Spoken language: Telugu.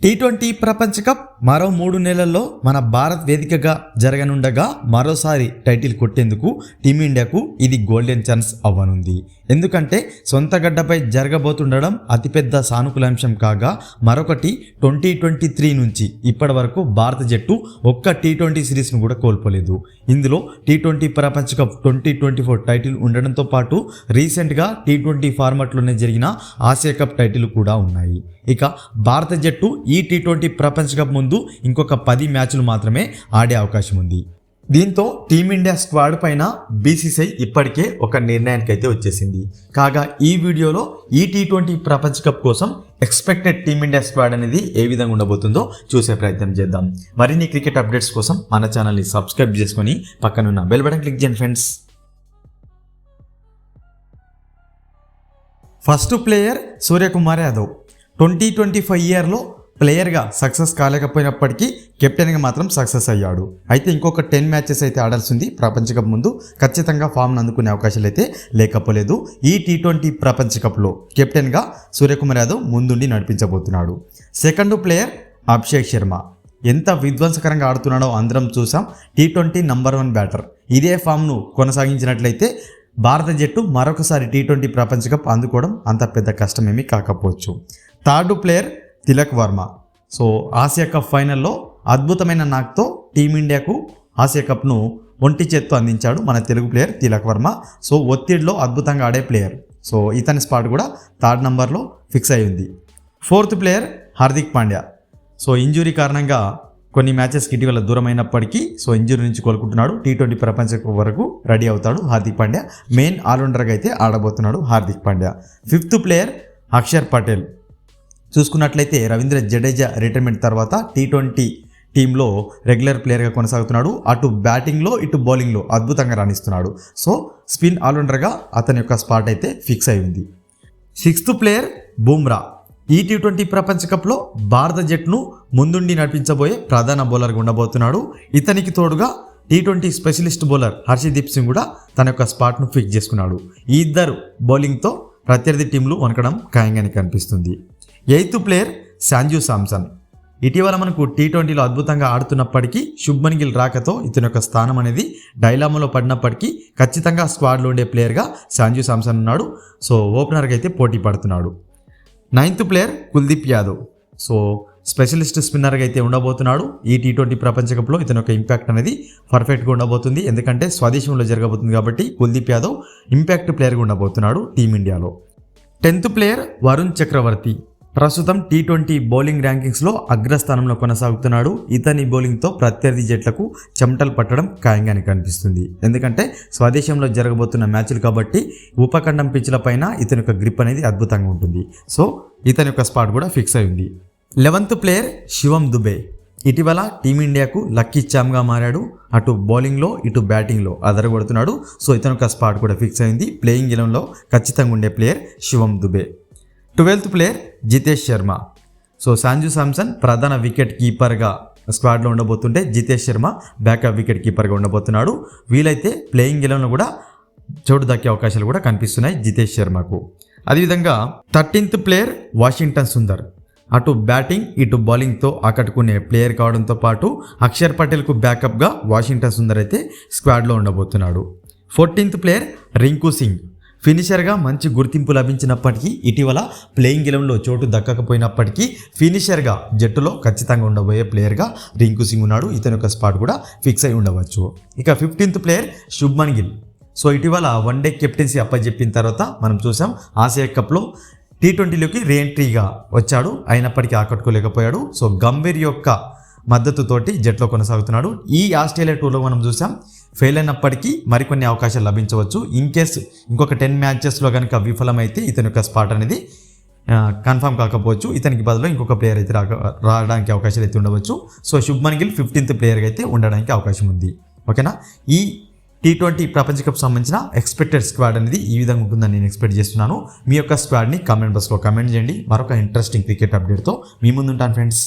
టీ20 ప్రపంచ కప్ మరో 3 నెలల్లో మన భారత్ వేదికగా జరగనుండగా మరోసారి టైటిల్ కొట్టేందుకు టీమిండియాకు ఇది గోల్డెన్ ఛాన్స్ అవ్వనుంది. ఎందుకంటే సొంత గడ్డపై జరగబోతుండడం అతిపెద్ద సానుకూలాంశం కాగా, మరొకటి 2023 నుంచి ఇప్పటి వరకు భారత జట్టు ఒక్క టీ20 సిరీస్ను కూడా కోల్పోలేదు. ఇందులో టీ20 ప్రపంచ కప్ 2024 టైటిల్ ఉండడంతో పాటు రీసెంట్గా టీ20 ఫార్మాట్లోనే జరిగిన ఆసియా కప్ టైటిల్ కూడా ఉన్నాయి. ఇక భారత జట్టు ఈ టీ20 ప్రపంచ కప్ ముందు ఇంకొక 10 మ్యాచ్లు మాత్రమే ఆడే అవకాశం ఉంది. దీంతో టీమిండియా స్క్వాడ్ పైన బీసీసీఐ ఇప్పటికే ఒక నిర్ణయానికి అయితే వచ్చేసింది. కాగా ఈ వీడియోలో ఈ టీ20 ప్రపంచ కప్ కోసం ఎక్స్పెక్టెడ్ టీమిండియా స్క్వాడ్ అనేది ఏ విధంగా ఉండబోతుందో చూసే ప్రయత్నం చేద్దాం. మరిన్ని క్రికెట్ అప్డేట్స్ కోసం మన ఛానల్ని సబ్స్క్రైబ్ చేసుకొని పక్కనున్న బెల్ బటన్ క్లిక్ చేయండి friends. First player Suryakumar Yadav. 2025 ఇయర్లో ప్లేయర్గా సక్సెస్ కాలేకపోయినప్పటికీ కెప్టెన్గా మాత్రం సక్సెస్ అయ్యాడు. అయితే ఇంకొక 10 మ్యాచెస్ అయితే ఆడాల్సి ఉంది. ప్రపంచ కప్ ముందు ఖచ్చితంగా ఫామ్ను అందుకునే అవకాశాలు అయితే లేకపోలేదు. ఈ టీ20 ప్రపంచ కప్లో కెప్టెన్గా సూర్యకుమార్ యాదవ్ ముందుండి నడిపించబోతున్నాడు. Second player Abhishek Sharma. ఎంత విధ్వంసకరంగా ఆడుతున్నాడో అందరం చూసాం. టీ20 నంబర్ 1 బ్యాటర్. ఇదే ఫామ్ను కొనసాగించినట్లయితే భారత జట్టు మరొకసారి టీ20 ప్రపంచ కప్ అందుకోవడం అంత పెద్ద కష్టమేమీ కాకపోవచ్చు. Third player Tilak Varma. So Asia cup ఫైనల్లో అద్భుతమైన నాక్తో టీమిండియాకు ఆసియా కప్ను ఒంటి చేత్తో అందించాడు మన తెలుగు ప్లేయర్ తిలక్ వర్మ. సో ఒత్తిడిలో అద్భుతంగా ఆడే ప్లేయర్. సో ఇతని స్పాట్ కూడా 3rd నంబర్లో ఫిక్స్ అయి ఉంది. Fourth player Hardik Pandya. So injury కారణంగా కొన్ని మ్యాచెస్కి ఇటీవల దూరం అయినప్పటికీ ఇంజురీ నుంచి కోలుకుంటున్నాడు. టీ20 ప్రపంచ కప్ వరకు రెడీ అవుతాడు హార్దిక్ పాండ్యా. మెయిన్ ఆల్రౌండర్గా అయితే ఆడబోతున్నాడు హార్దిక్ పాండ్యా. Fifth player Axar Patel. చూసుకున్నట్లయితే రవీంద్ర జడేజా రిటైర్మెంట్ తర్వాత టీ20 టీంలో రెగ్యులర్ ప్లేయర్గా కొనసాగుతున్నాడు. అటు బ్యాటింగ్లో ఇటు బౌలింగ్లో అద్భుతంగా రాణిస్తున్నాడు. సో స్పిన్ ఆల్రౌండర్గా అతని యొక్క స్పాట్ అయితే ఫిక్స్ అయి ఉంది. Sixth player Bumrah. ఈ టీ20 ప్రపంచ కప్లో భారత జట్టును ముందుండి నడిపించబోయే ప్రధాన బౌలర్గా ఉండబోతున్నాడు. ఇతనికి తోడుగా T20 specialist bowler Harshdeep Singh కూడా తన యొక్క స్పాట్ను ఫిక్స్ చేసుకున్నాడు. ఈ ఇద్దరు బౌలింగ్తో ప్రత్యర్థి టీంలు వనకడం ఖాయంగానే కనిపిస్తుంది. Eighth player Sanju Samson. ఇటీవల మనకు టీ20లో అద్భుతంగా ఆడుతున్నప్పటికీ శుభ్మన్ గిల్ రాకతో ఇతని యొక్క స్థానం అనేది డైలామాలో పడినప్పటికీ ఖచ్చితంగా స్క్వాడ్లో ఉండే ప్లేయర్గా సంజు శాంసన్ ఉన్నాడు. సో ఓపెనర్గా అయితే పోటీ పడుతున్నాడు. Ninth player Kuldeep Yadav. So specialist స్పిన్నర్గా అయితే ఉండబోతున్నాడు. ఈ టీ20 ప్రపంచ కప్లో ఇతని యొక్క ఇంపాక్ట్ అనేది పర్ఫెక్ట్గా ఉండబోతుంది. ఎందుకంటే స్వదేశంలో జరగబోతుంది కాబట్టి కుల్దీప్ యాదవ్ ఇంపాక్ట్ ప్లేయర్గా ఉండబోతున్నాడు టీమిండియాలో. 10th ప్లేయర్ వరుణ్ చక్రవర్తి. ప్రస్తుతం టీ20 బౌలింగ్ ర్యాంకింగ్స్లో అగ్రస్థానంలో కొనసాగుతున్నాడు. ఇతని బౌలింగ్తో ప్రత్యర్థి జట్లకు చెమటలు పట్టడం ఖాయంగానే కనిపిస్తుంది. ఎందుకంటే స్వదేశంలో జరగబోతున్న మ్యాచ్లు కాబట్టి ఉపఖండం పిచ్ల పైన ఇతని యొక్క గ్రిప్ అనేది అద్భుతంగా ఉంటుంది. సో ఇతని యొక్క స్పాట్ కూడా ఫిక్స్ అయింది. 11th player Shivam Dubey. ఇటీవల టీమిండియాకు లక్కీ చామ్గా మారాడు. అటు బౌలింగ్లో ఇటు బ్యాటింగ్లో అదరగొడుతున్నాడు. సో ఇతని యొక్క స్పాట్ కూడా ఫిక్స్ అయింది. ప్లేయింగ్ 11లో ఖచ్చితంగా ఉండే player Shivam Dube. 12th player Jitesh Sharma. So Sanju Samson ప్రధాన వికెట్ కీపర్గా స్క్వాడ్లో ఉండబోతుంటే జితేష్ శర్మ బ్యాకప్ వికెట్ కీపర్గా ఉండబోతున్నాడు. వీలైతే ప్లేయింగ్ 11లో కూడా చోటు దక్కే అవకాశాలు కూడా కనిపిస్తున్నాయి జితేష్ శర్మకు. అదేవిధంగా 13th ప్లేయర్ వాషింగ్టన్ సుందర్. అటు బ్యాటింగ్ ఇటు బౌలింగ్తో ఆకట్టుకునే ప్లేయర్ కావడంతో పాటు అక్షర్ పటేల్కు బ్యాకప్గా వాషింగ్టన్ సుందర్ అయితే స్క్వాడ్లో ఉండబోతున్నాడు. 14th player Rinku Singh. ఫినిషర్గా మంచి గుర్తింపు లభించినప్పటికీ ఇటీవల ప్లేయింగ్ 11లో చోటు దక్కకపోయినప్పటికీ ఫినిషర్గా జట్టులో ఖచ్చితంగా ఉండబోయే ప్లేయర్గా రింకు సింగ్ ఉన్నాడు. ఇతని యొక్క స్పాట్ కూడా ఫిక్స్ అయి ఉండవచ్చు. ఇక 15th player Shubman Gill. So ఇటీవల వన్డే కెప్టెన్సీ అప్పచెప్పిన తర్వాత మనం చూసాం ఆసియా కప్లో టీ20లోకి రీఎంట్రీగా వచ్చాడు. అయినప్పటికీ ఆకట్టుకోలేకపోయాడు. సో గంభీర్ యొక్క మద్దతుతోటి జట్లో కొనసాగుతున్నాడు. ఈ ఆస్ట్రేలియా టూర్లో మనం చూసాం ఫెయిల్ అయినప్పటికీ మరికొన్ని అవకాశాలు లభించవచ్చు. ఇన్ కేసు ఇంకొక 10 మ్యాచెస్లో కనుక విఫలమైతే ఇతని యొక్క స్పాట్ అనేది కన్ఫర్మ్ కాకపోవచ్చు. ఇతనికి బదులు ఇంకొక ప్లేయర్ అయితే రావడానికి అవకాశాలు అయితే ఉండవచ్చు. సో శుభ్మన్ గిల్ 15th ప్లేయర్గా అయితే ఉండడానికి అవకాశం ఉంది. ఓకేనా. ఈ టీ20 ప్రపంచ కప్ సంబంధించిన ఎక్స్పెక్టెడ్ స్క్వాడ్ అనేది ఈ విధంగా ఉంటుందని నేను ఎక్స్పెక్ట్ చేస్తున్నాను. మీ యొక్క స్క్వాడ్ని కామెంట్ బాక్స్లో కామెంట్ చేయండి. మరొక ఇంట్రెస్టింగ్ క్రికెట్ అప్డేట్తో మీ ముందు ఉంటాను ఫ్రెండ్స్.